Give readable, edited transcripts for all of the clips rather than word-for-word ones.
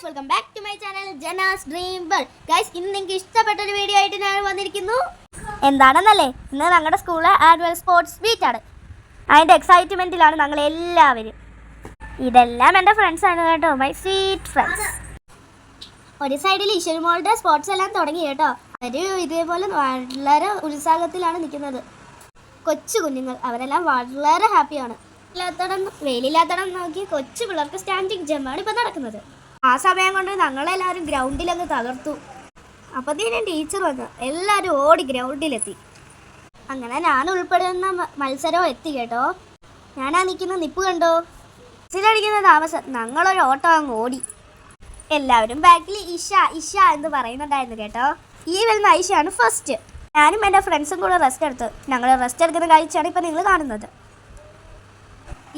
Welcome back to my channel Jana's dream world. Guys, ഇന്ന് നിങ്ങൾക്ക് ഇഷ്ടപ്പെട്ട ഒരു വീഡിയോ ആയിട്ട് ഞാൻ വന്നിരിക്കുന്നു. എന്താണെന്നല്ലേ, ഇന്ന് ഞങ്ങളുടെ സ്കൂളിലെ ആനുവൽ സ്പോർട്സ് മീറ്റ് ആണ്. അതിൻ്റെ എക്സൈറ്റ്മെൻറ്റിലാണ് ഞങ്ങൾ എല്ലാവരും. ഇതെല്ലാം എൻ്റെ ഫ്രണ്ട്സാണ് കേട്ടോ, മൈ സ്വീറ്റ് ഫ്രണ്ട്സ്. ഒരു സൈഡിൽ ഈശ്വരമോളുടെ സ്പോർട്സ് എല്ലാം തുടങ്ങി കേട്ടോ. അവർ ഇതേപോലെ വളരെ ഉത്സാഹത്തിലാണ് നിൽക്കുന്നത്. കൊച്ചു കുഞ്ഞുങ്ങൾ അവരെല്ലാം വളരെ ഹാപ്പിയാണ്. വെയിലില്ലാത്തടം നോക്കി കൊച്ചു പിള്ളേർക്ക് സ്റ്റാൻഡിങ് ജമ്പാണ് ഇപ്പം നടക്കുന്നത്. ആ സമയം കൊണ്ട് ഞങ്ങളെല്ലാവരും ഗ്രൗണ്ടിലങ്ങ് തകർത്തു. അപ്പോഴത്തേനും ടീച്ചർ വന്നു, എല്ലാവരും ഓടി ഗ്രൗണ്ടിലെത്തി. അങ്ങനെ ഞാൻ ഉൾപ്പെടുന്ന മത്സരം എത്തി കേട്ടോ. ഞാനാ നിൽക്കുന്ന നിപ്പ് കണ്ടോ, ചിലടിക്കുന്ന താമസം ഞങ്ങളൊരു ഓട്ടം അങ്ങ് ഓടി. എല്ലാവരും ബാക്കിൽ ഇഷ ഇഷ എന്ന് പറയുന്നുണ്ടായിരുന്നു കേട്ടോ. ഈ വരുന്ന ഐഷയാണ് ഫസ്റ്റ്. ഞാനും എൻ്റെ ഫ്രണ്ട്സും കൂടെ റെസ്റ്റ് എടുത്തു. ഞങ്ങൾ റെസ്റ്റ് എടുക്കുന്ന കാഴ്ചയാണ് ഇപ്പം നിങ്ങൾ കാണുന്നത്.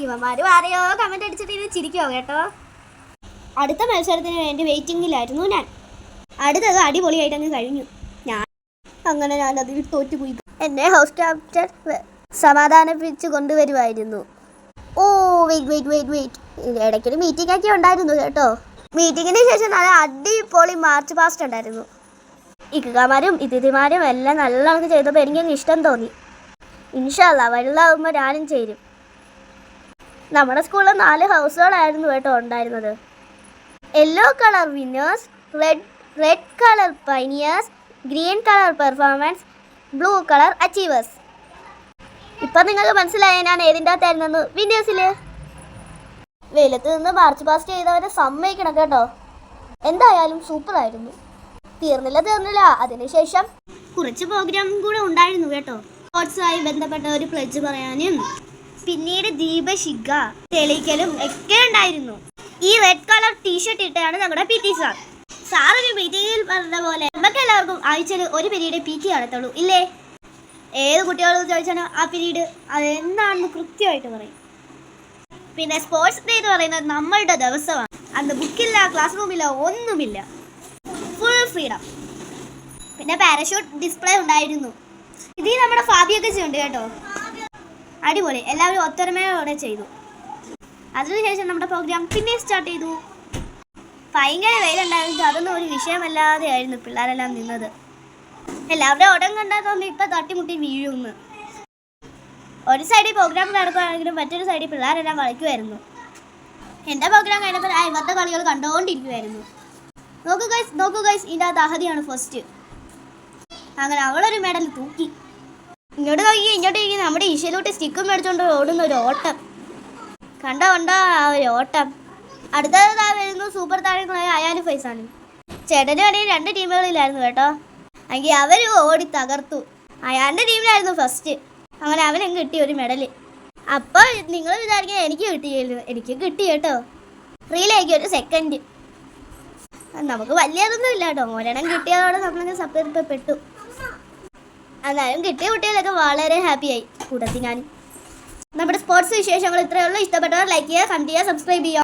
ഇവന്മാരും ആരെയോ കമൻ്റ് അടിച്ചിട്ട് ഇത് ചിരിക്കുമോ കേട്ടോ. അടുത്ത മത്സരത്തിന് വേണ്ടി വെയിറ്റിങ്ങിലായിരുന്നു ഞാൻ. അടുത്തത് അടിപൊളിയായിട്ടങ്ങ് കഴിഞ്ഞു. ഞാനതിൽ തോറ്റുപോയി. എന്നെ ഹൗസ് ക്യാപ്റ്റൻ സമാധാനിപ്പിച്ച് കൊണ്ടുവരുമായിരുന്നു. ഓ വെയിറ്റ് ഇടയ്ക്കൊരു മീറ്റിംഗ് ഒക്കെ ഉണ്ടായിരുന്നു കേട്ടോ. മീറ്റിങ്ങിന് ശേഷം നല്ല അടിപൊളി മാർച്ച് പാസ്റ്റ് ഉണ്ടായിരുന്നു. ഇക്കമാരും ഇതിഥിമാരും എല്ലാം നല്ലോണം ചെയ്തപ്പോൾ എനിക്കങ്ങ് ഇഷ്ടം തോന്നി. ഇൻഷാ അല്ലാഹ് വലുതാവുമ്പോൾ ഞാനും ചേരും. നമ്മുടെ സ്കൂളിൽ 4 ഹൗസുകളായിരുന്നു കേട്ടോ ഉണ്ടായിരുന്നത്. Yellow colour winners, red colour pioneers, green colour performance, blue colour achievers. ഇപ്പം നിങ്ങൾക്ക് മനസ്സിലായ ഞാൻ ഏതിൻ്റെ അകത്തായിരുന്നു വിന്നേഴ്സിൽ. വെയിലത്ത് നിന്ന് മാർച്ച് പാസ്റ്റ് ചെയ്തവരെ സമ്മതിക്കണം കേട്ടോ. എന്തായാലും സൂപ്പറായിരുന്നു. തീർന്നില്ല. അതിനുശേഷം കുറച്ച് പ്രോഗ്രാം കൂടെ ഉണ്ടായിരുന്നു കേട്ടോ. സ്പോർട്സുമായി ബന്ധപ്പെട്ട ഒരു പ്ലഡ്ജ് പറയാനും പിന്നീട് ദീപശിഖ തെളിയിക്കലും ഒക്കെ ഉണ്ടായിരുന്നു. ഈ റെഡ് കളർ ടീഷർട്ട് ഇട്ടാണ് ഞങ്ങളുടെ പി ടി സാർ ഒരു മീറ്റിംഗിൽ പറഞ്ഞ പോലെ നമുക്ക് എല്ലാവർക്കും ആഴ്ചയിൽ ഒരു പീരീഡ് പി ടി നടത്തുള്ളൂ ഇല്ലേ. ഏത് കുട്ടികളോട് ചോദിച്ചാൽ ആ പീരീഡ് അതെന്താണെന്ന് കൃത്യമായിട്ട് പറയും. പിന്നെ സ്പോർട്സ് ഡേ എന്ന് പറയുന്നത് നമ്മളുടെ ദിവസമാണ്. അന്ന് ബുക്കില്ല, ക്ലാസ് റൂമില്ല, ഒന്നുമില്ല, ഫുൾ ഫ്രീഡം. പിന്നെ പാരഷൂട്ട് ഡിസ്പ്ലേ ഉണ്ടായിരുന്നു. ഇതിൽ നമ്മുടെ ഫാബിയൊക്കെ ചെയ്യുന്നുണ്ട് കേട്ടോ. അടിപൊളി, എല്ലാവരും ഒത്തൊരുമയോടെ ചെയ്തു. അതിനുശേഷം നമ്മുടെ പ്രോഗ്രാം പിന്നെ സ്റ്റാർട്ട് ചെയ്തു. ഭയങ്കര വെയിലുണ്ടായിരുന്നു. അതൊന്നും ഒരു വിഷയമല്ലാതെ ആയിരുന്നു പിള്ളേരെല്ലാം നിന്നത്. എല്ലാവരുടെയും ഉടൻ കണ്ടാൽ തോന്നി ഇപ്പം തട്ടിമുട്ടി വീഴുമെന്ന്. ഒരു സൈഡിൽ പ്രോഗ്രാം നടക്കുകയാണെങ്കിലും മറ്റൊരു സൈഡിൽ പിള്ളേരെല്ലാം കളിക്കുമായിരുന്നു. എൻ്റെ പ്രോഗ്രാം കഴിഞ്ഞപ്പോൾ ഇവരുടെ കളികൾ കണ്ടുകൊണ്ടിരിക്കുമായിരുന്നു. നോക്കൂ ഗൈസ്, ഇതിൻ്റെ അകത്ത് അഹദിയാണ് ഫസ്റ്റ്. അങ്ങനെ അവളൊരു മെഡൽ തൂക്കി. ഇങ്ങോട്ട് നോക്കി നമ്മുടെ ഈശയിലോട്ട് സ്റ്റിക്കും മേടിച്ചുകൊണ്ട് ഓടുന്ന ഒരു ഓട്ടം കണ്ടോ ആ ഒരു ഓട്ടം. അടുത്തത് വരുന്നു സൂപ്പർ താരങ്ങളായ അയാലും ഫൈസാണ്. ചേട്ടന് വേണമെങ്കിൽ 2 ടീമുകളിലായിരുന്നു കേട്ടോ. എങ്കിൽ അവർ ഓടി തകർത്തു. അയാളുടെ ടീമിലായിരുന്നു ഫസ്റ്റ്. അങ്ങനെ അവനും കിട്ടി ഒരു മെഡൽ. അപ്പോൾ നിങ്ങൾ വിചാരിക്കാൻ എനിക്ക് കിട്ടി കേട്ടോ. റീലേക്ക് ഒരു സെക്കൻഡ്. നമുക്ക് വലിയതൊന്നും ഇല്ല കേട്ടോ. ഒരെണ്ണം കിട്ടിയതോടെ നമ്മളങ്ങ് സപ്പറിപ്പെട്ടു. എന്നാലും കിട്ടിയ കുട്ടികളൊക്കെ വളരെ ഹാപ്പിയായി. കൂട്ടത്തിൽ ഞാനും. നമ്മുടെ സ്പോർട്സ് വിശേഷങ്ങൾ ഇത്രയേ ഉള്ളൂ. ഇഷ്ടപ്പെട്ടവർ ലൈക്ക് ചെയ്യുക, കമന്റ് ചെയ്യുക, സബ്സ്ക്രൈബ് ചെയ്യുക.